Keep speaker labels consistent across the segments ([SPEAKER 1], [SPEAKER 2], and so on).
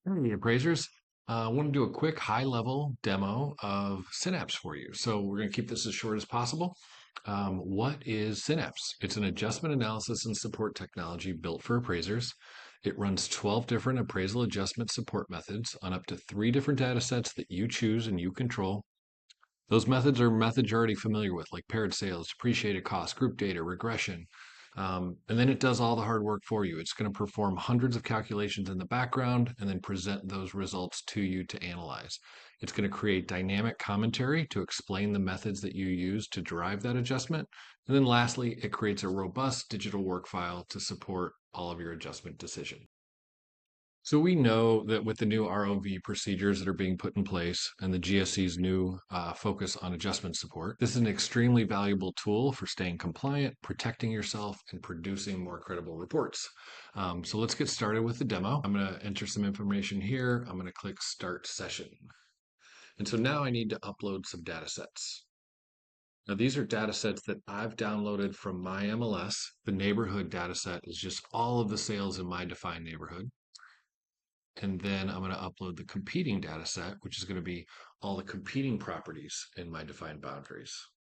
[SPEAKER 1] Hey, appraisers. I want to do a quick high-level demo of Synapse for you. So we're going to keep this as short as possible. What is Synapse? It's an adjustment analysis and support technology built for appraisers. It runs 12 different appraisal adjustment support methods on up to 3 different data sets that you choose and you control. Those methods are methods you're already familiar with, like paired sales, depreciated cost, group data, regression. And then it does all the hard work for you. It's going to perform hundreds of calculations in the background and then present those results to you to analyze. It's going to create dynamic commentary to explain the methods that you use to derive that adjustment. And then lastly, it creates a robust digital work file to support all of your adjustment decisions. So we know that with the new ROV procedures that are being put in place and the GSC's new focus on adjustment support, this is an extremely valuable tool for staying compliant, protecting yourself, and producing more credible reports. So let's get started with the demo. I'm going to enter some information here. I'm going to click Start Session. And so now I need to upload some data sets. Now, these are data sets that I've downloaded from my MLS. The neighborhood data set is just all of the sales in my defined neighborhood. And then I'm going to upload the competing data set, which is going to be all the competing properties in my defined boundaries.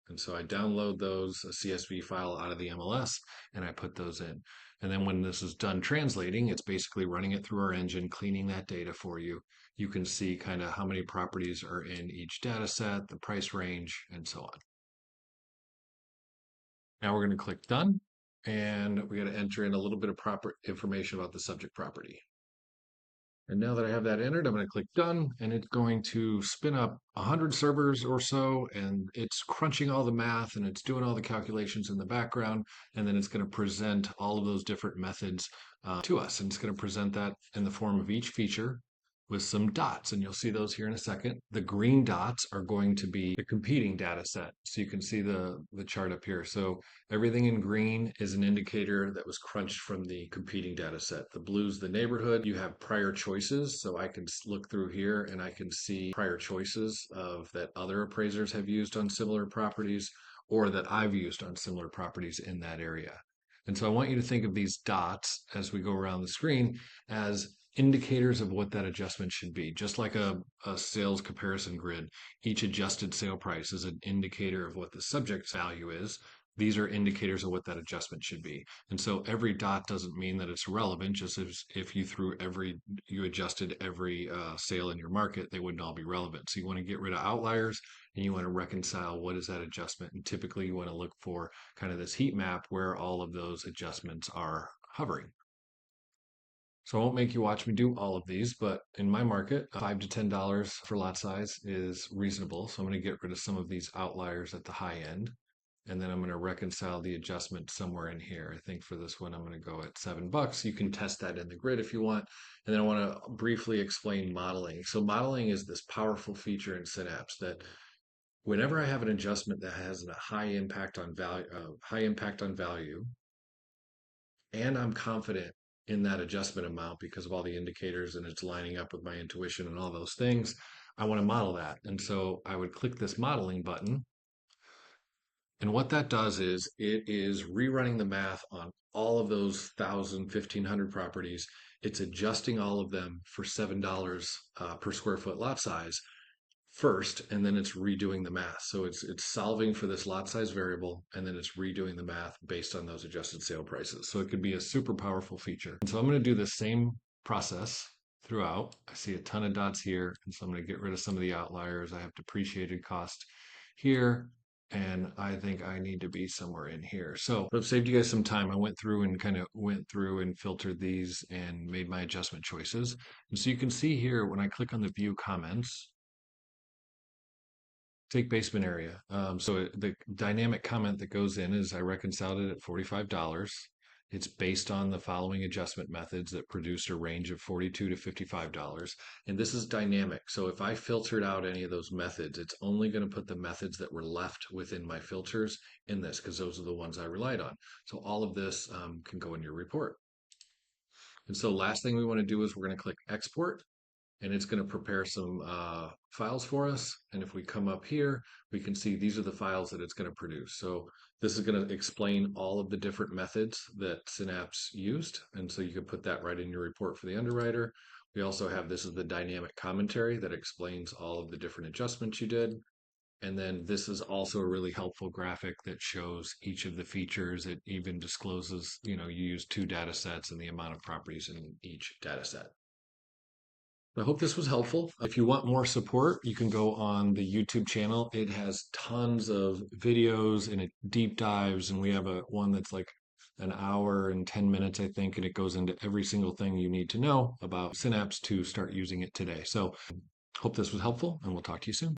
[SPEAKER 1] And so I download those, a CSV file out of the MLS, and I put those in. And then when this is done translating, it's basically running it through our engine, cleaning that data for you. You can see kind of how many properties are in each data set, the price range, and so on. Now we're going to click Done, and we got to enter in a little bit of proper information about the subject property. And now that I have that entered, I'm going to click done, and it's going to spin up 100 servers or so, and it's crunching all the math and it's doing all the calculations in the background, and then it's going to present all of those different methods to us. And it's going to present that in the form of each feature with some dots, and you'll see those here in a second. The green dots are going to be the competing data set. So you can see the chart up here. So everything in green is an indicator that was crunched from the competing data set. The blue's the neighborhood. You have prior choices. So I can look through here and I can see prior choices of that other appraisers have used on similar properties or that I've used on similar properties in that area. And so I want you to think of these dots as we go around the screen as indicators of what that adjustment should be. Just like a sales comparison grid, each adjusted sale price is an indicator of what the subject value is. These are indicators of what that adjustment should be. And so every dot doesn't mean that it's relevant. Just as if you adjusted every sale in your market, they wouldn't all be relevant. So you want to get rid of outliers and you want to reconcile what is that adjustment. And typically you want to look for kind of this heat map where all of those adjustments are hovering. So I won't make you watch me do all of these, but in my market, $5 to $10 for lot size is reasonable. So I'm going to get rid of some of these outliers at the high end. And then I'm going to reconcile the adjustment somewhere in here. I think for this one, I'm going to go at $7. You can test that in the grid if you want. And then I want to briefly explain modeling. So modeling is this powerful feature in Synapse that whenever I have an adjustment that has a high impact on value, and I'm confident in that adjustment amount because of all the indicators and it's lining up with my intuition and all those things, I want to model that. And so I would click this modeling button. And what that does is it is rerunning the math on all of those 1,500 properties. It's adjusting all of them for $7 per square foot lot size first, and then it's redoing the math. So it's solving for this lot size variable, and then it's redoing the math based on those adjusted sale prices. So it could be a super powerful feature. And so I'm going to do the same process throughout. I see a ton of dots here, and so I'm going to get rid of some of the outliers. I have depreciated cost here. And I think I need to be somewhere in here. So I've saved you guys some time. I went through and filtered these and made my adjustment choices. And so you can see here when I click on the view comments, take basement area. The dynamic comment that goes in is I reconciled it at $45. It's based on the following adjustment methods that produced a range of $42 to $55. And this is dynamic. So if I filtered out any of those methods, it's only going to put the methods that were left within my filters in this because those are the ones I relied on. So all of this can go in your report. And so last thing we want to do is we're going to click export. and it's going to prepare some files for us. And if we come up here, we can see these are the files that it's going to produce. So this is going to explain all of the different methods that Synapse used. And so you can put that right in your report for the underwriter. We also have this is the dynamic commentary that explains all of the different adjustments you did. And then this is also a really helpful graphic that shows each of the features. It even discloses, you use two data sets and the amount of properties in each data set. I hope this was helpful. If you want more support, you can go on the YouTube channel. It has tons of videos and it deep dives, and we have a one that's like an hour and 10 minutes, I think, and it goes into every single thing you need to know about Synapse to start using it today. So hope this was helpful, and we'll talk to you soon.